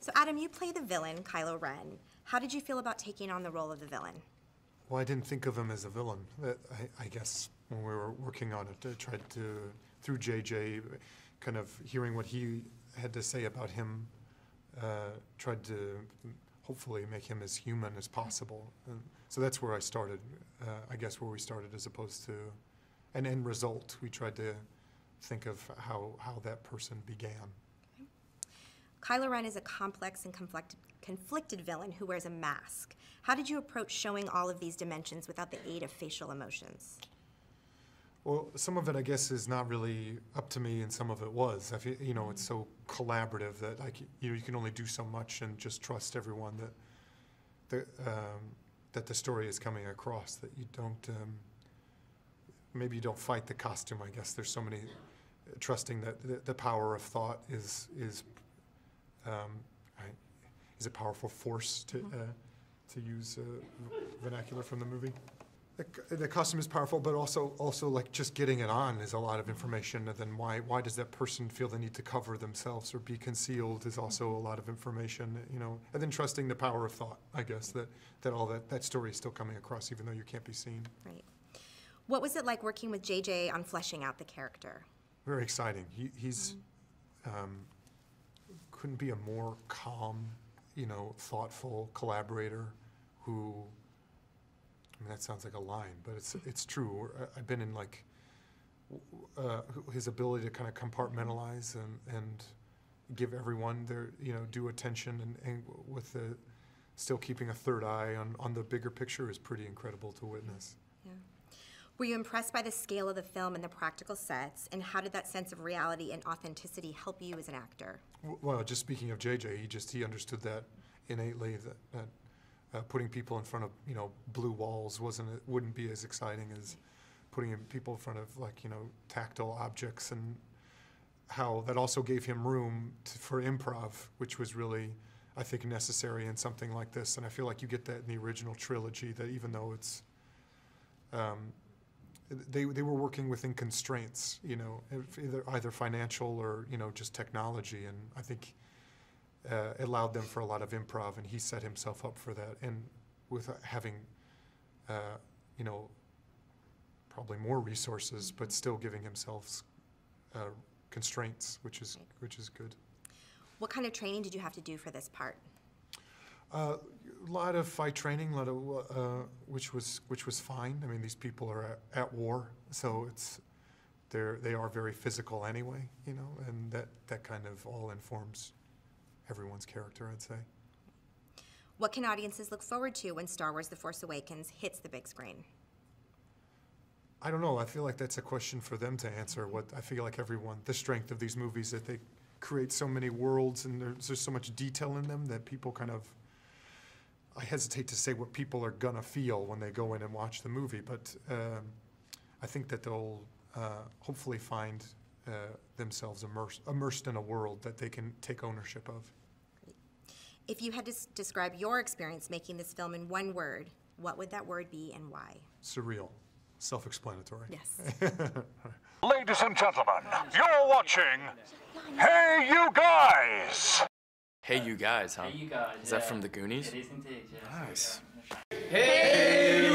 So Adam, you play the villain, Kylo Ren. How did you feel about taking on the role of the villain? Well, I didn't think of him as a villain. I guess when we were working on it, I tried to, through JJ, kind of hearing what he had to say about him, tried to hopefully make him as human as possible. And so that's where I started, I guess where we started, as opposed to an end result. We tried to think of how that person began. Okay. Kylo Ren is a complex and conflicted villain who wears a mask. How did you approach showing all of these dimensions without the aid of facial emotions? Well, some of it, I guess, is not really up to me, and some of it was. I feel, you know, it's so collaborative that you can only do so much and just trust everyone that the story is coming across. That you don't maybe you don't fight the costume. I guess there's so many trusting that the power of thought is a powerful force to use vernacular from the movie. The costume is powerful, but also like just getting it on is a lot of information. And then why does that person feel the need to cover themselves or be concealed is also a lot of information, you know. And then trusting the power of thought, I guess, that all that story is still coming across even though you can't be seen. Right. What was it like working with JJ on fleshing out the character? Very exciting. He's couldn't be a more calm, you know, thoughtful collaborator who. I mean, that sounds like a line, but it's true. I've been in like his ability to kind of compartmentalize and give everyone their, you know, due attention and with the still keeping a third eye on the bigger picture is pretty incredible to witness. Yeah. Were you impressed by the scale of the film and the practical sets, and how did that sense of reality and authenticity help you as an actor? Well, just speaking of JJ, he understood that innately, that putting people in front of, you know, blue walls wouldn't be as exciting as putting people in front of, like, you know, tactile objects, and how that also gave him room for improv, which was really, I think, necessary in something like this. And I feel like you get that in the original trilogy, that even though it's they were working within constraints, you know, either financial or, you know, just technology, and I think it allowed them for a lot of improv, and he set himself up for that. And with having, you know, probably more resources, but still giving himself constraints, which is good. What kind of training did you have to do for this part? A lot of fight training, which was fine. I mean, these people are at war, so they are very physical anyway, you know, and that kind of all informs everyone's character, I'd say. What can audiences look forward to when Star Wars: The Force Awakens hits the big screen? I don't know. I feel like that's a question for them to answer. I feel like the strength of these movies, that they create so many worlds and there's so much detail in them that people kind of, I hesitate to say what people are gonna feel when they go in and watch the movie, but I think that they'll hopefully find themselves immersed in a world that they can take ownership of. Great. If you had to describe your experience making this film in one word, what would that word be and why? Surreal. Self-explanatory. Yes. Ladies and gentlemen, you're watching Hey You Guys! Hey You Guys, huh? Hey You Guys. Is that from the Goonies? It is indeed, yeah. Nice. Hey